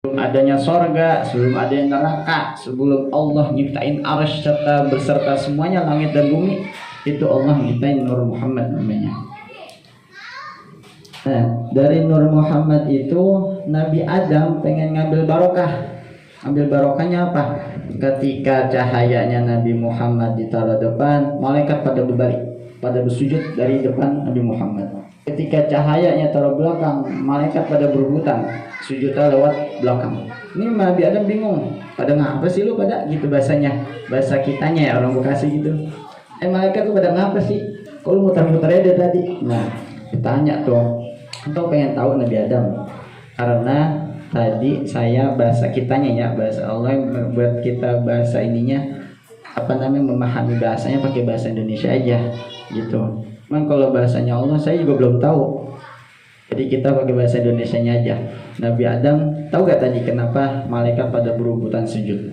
Sebelum adanya sorga, sebelum adanya neraka, sebelum Allah nyiptain arsy serta berserta semuanya langit dan bumi, itu Allah nyiptain Nur Muhammad namanya. Nah, dari Nur Muhammad itu Nabi Adam pengen ngambil barokah. Ambil barokahnya apa? Ketika cahayanya Nabi Muhammad ditaruh depan, malaikat pada berbalik, pada bersujud dari depan Nabi Muhammad. Ketika cahayanya taruh belakang, malaikat pada berebutan, sujudnya lewat belakang. Ini Nabi Adam bingung, pada ngapa sih lu pada gitu bahasanya, bahasa kitanya ya orang Bekasi gitu. Malaikat lu pada ngapa sih? Kok lu muter-muter aja tadi? Nah, ditanya tuh, engkau pengen tahu Nabi Adam? Karena tadi saya bahasa kitanya ya, bahasa Allah yang membuat kita bahasa ininya apa namanya memahami bahasanya pakai bahasa Indonesia aja gitu. Memang kalau bahasanya Allah saya juga belum tahu. Jadi kita pakai bahasa Indonesianya aja. Nabi Adam tahu gak tadi kenapa malaikat pada berebutan sujud?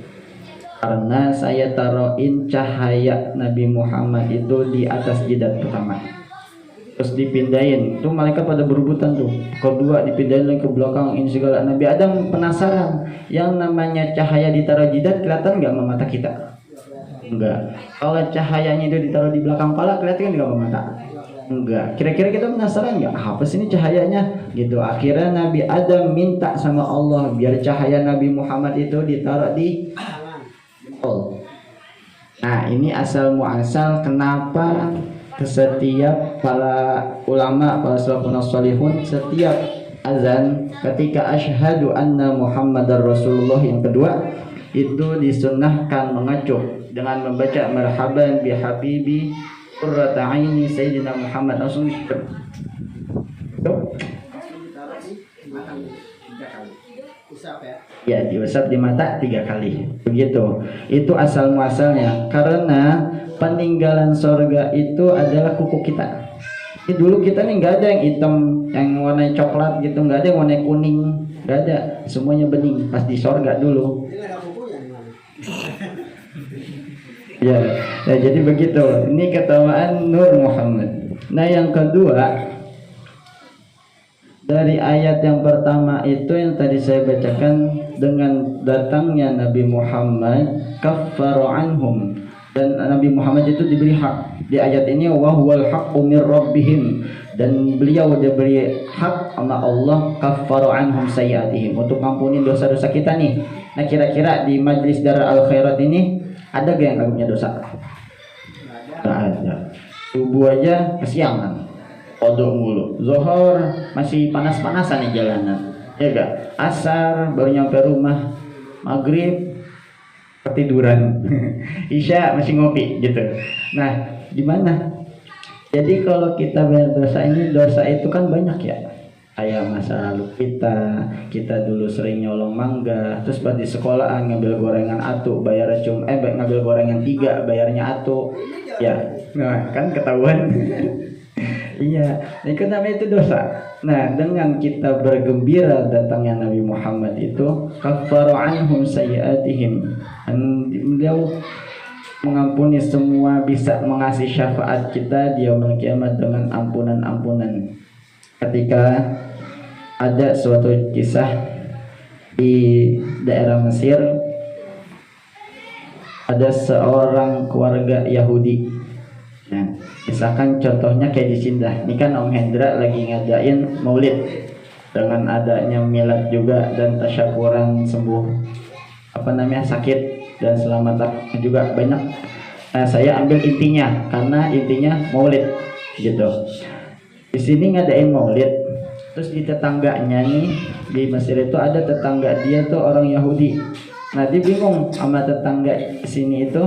Karena saya taruhin cahaya Nabi Muhammad itu di atas jidat pertama. Terus dipindahin, tuh malaikat pada berebutan tuh. Kedua dipindahin lagi ke belakang, ini segala. Nabi Adam penasaran, yang namanya cahaya ditaruh jidat kelihatan nggak sama mata kita? Enggak. Kalau cahayanya itu ditaruh di belakang kepala kelihatan nggak sama mata? Enggak. Kira-kira kita penasaran nggak? Apa sih ini cahayanya? Gitu. Akhirnya Nabi Adam minta sama Allah biar cahaya Nabi Muhammad itu ditaruh di jempol. Nah, ini asal muasal kenapa setiap para ulama, para salafun salihun setiap azan ketika asyhadu anna Muhammadar Rasulullah yang kedua itu disunnahkan mengacuh dengan membaca marhaban bi habibi qurrata aini sayyidina Muhammad langsung ya diusap di mata 3 kali begitu. Itu asal muasalnya karena peninggalan sorga itu adalah kuku kita. Ini dulu kita nih nggak ada yang hitam, yang warna coklat gitu, nggak ada yang warna kuning, nggak ada, semuanya bening pas di sorga dulu. Ya, nah jadi begitu. Ini ketamaan Nur Muhammad. Nah yang kedua dari ayat yang pertama itu yang tadi saya bacakan, dengan datangnya Nabi Muhammad kaffaru anhum, dan Nabi Muhammad itu diberi hak. Di ayat ini wa huwal haqqu mir rabbihim, dan beliau diberi hak sama Allah kaffaru anhum sayyiatihim, untuk ngampunin dosa-dosa kita nih. Nah kira-kira di majlis Darul Al Khairat ini ada gak yang gak punya dosa? Gak ada. Subuh aja kesiangan, kodok mulu. Zuhur masih panas-panasan di jalanan, ya gak? Asar baru nyampe rumah, maghrib ketiduran, isya masih ngopi gitu. Nah, gimana? Jadi kalau kita berdosa ini, dosa itu kan banyak ya. Kayak masa lalu kita dulu sering nyolong mangga, terus pas di sekolahan ngambil gorengan atu, bayarnya cuma ngambil gorengan 3, bayarnya atu. Ya, nah kan ketahuan. Iya, itu namanya itu dosa. Nah, dengan kita bergembira datangnya Nabi Muhammad itu, kaffaru anhum sayyiatihim. Beliau mengampuni semua, bisa mengasih syafaat kita di yaumul kiamat dengan ampunan-ampunan. Ketika ada suatu kisah di daerah Mesir, ada seorang keluarga Yahudi. Nah, misalkan contohnya kayak di sini dah. Ini kan Om Hendra lagi ngadain maulid dengan adanya milad juga dan tasyakuran sembuh sakit dan selamat juga banyak. Nah, saya ambil intinya karena intinya maulid gitu. Di sini ngadain maulid, terus di tetangganya nih di Mesir itu ada tetangga dia tuh orang Yahudi. Nah dia bingung sama tetangga sini itu.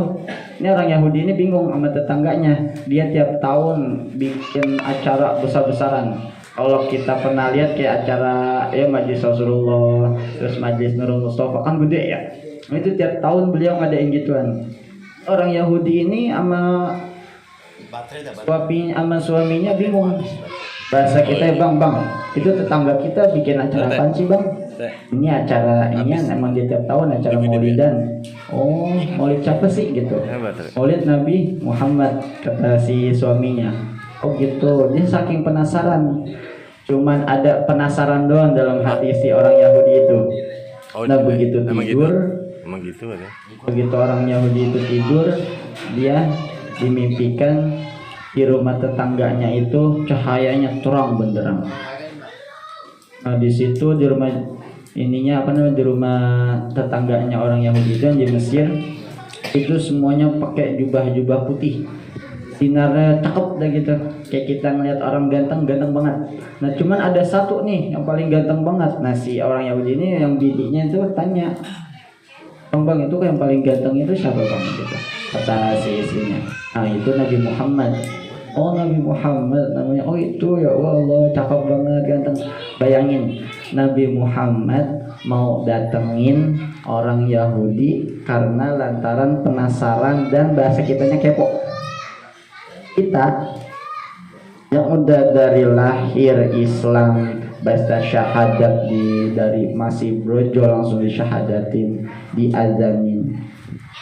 Ini orang Yahudi ini bingung sama tetangganya. Dia tiap tahun bikin acara besar-besaran. Kalau kita pernah lihat kayak acara ya Majlis Rasulullah, terus Majlis Nurul Mustafa kan gede ya. Nah, itu tiap tahun beliau ngadain gituan. Orang Yahudi ini sama suaminya bingung. Bahasa kita bang, itu tetangga kita bikin acara apa sih bang? Ini acara ini emang dia tiap tahun acara maulidan. Oh, maulid siapa sih gitu? Maulid Nabi Muhammad, kata si suaminya. Oh gitu, dia saking penasaran. Cuman ada penasaran doang dalam hati si orang Yahudi itu. Nah begitu tidur, emang gitu ada. begitu orang Yahudi itu tidur, dia dimimpikan di rumah tetangganya itu cahayanya terang benderang. Nah di situ di rumah ininya apa namanya, di rumah tetangganya orang Yahudi itu di Mesir itu semuanya pakai jubah-jubah putih, sinarnya cakep dah gitu, kayak kita ngeliat orang ganteng banget. Nah cuman ada satu nih yang paling ganteng banget. Nah si orang Yahudi ini yang bidinya itu tanya, bang itu yang paling ganteng itu siapa bang gitu, kata si istrinya. Nah itu Nabi Muhammad. Oh Nabi Muhammad namanya. Oh itu ya Allah cakep banget ganteng. Bayangin Nabi Muhammad mau datengin orang Yahudi karena lantaran penasaran dan bahasa kitanya kepo. Kita yang udah dari lahir Islam baca syahadat dari masih brojo langsung disyahadatin, diazanin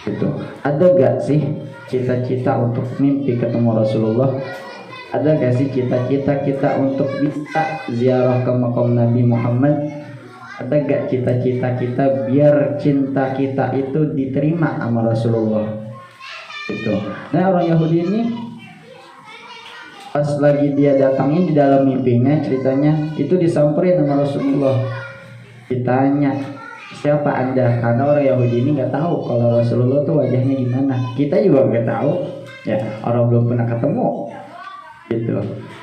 gitu. Ada gak sih cita-cita untuk mimpi ketemu Rasulullah? Ada gak sih cita-cita kita untuk bisa ziarah ke makam Nabi Muhammad? Ada gak cita-cita kita biar cinta kita itu diterima sama Rasulullah gitu. Nah orang Yahudi ini pas lagi dia datangin di dalam mimpinya, ceritanya itu disamperin sama Rasulullah, ditanya siapa anda, karena orang Yahudi ini nggak tahu kalau Rasulullah tuh wajahnya gimana. Kita juga nggak tahu ya, orang belum pernah ketemu gitu.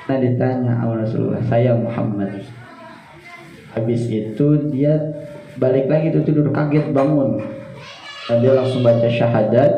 Nah ditanya sama Rasulullah, saya Muhammad. Habis itu dia balik lagi tuh tidur, kaget bangun dan dia langsung baca syahadat.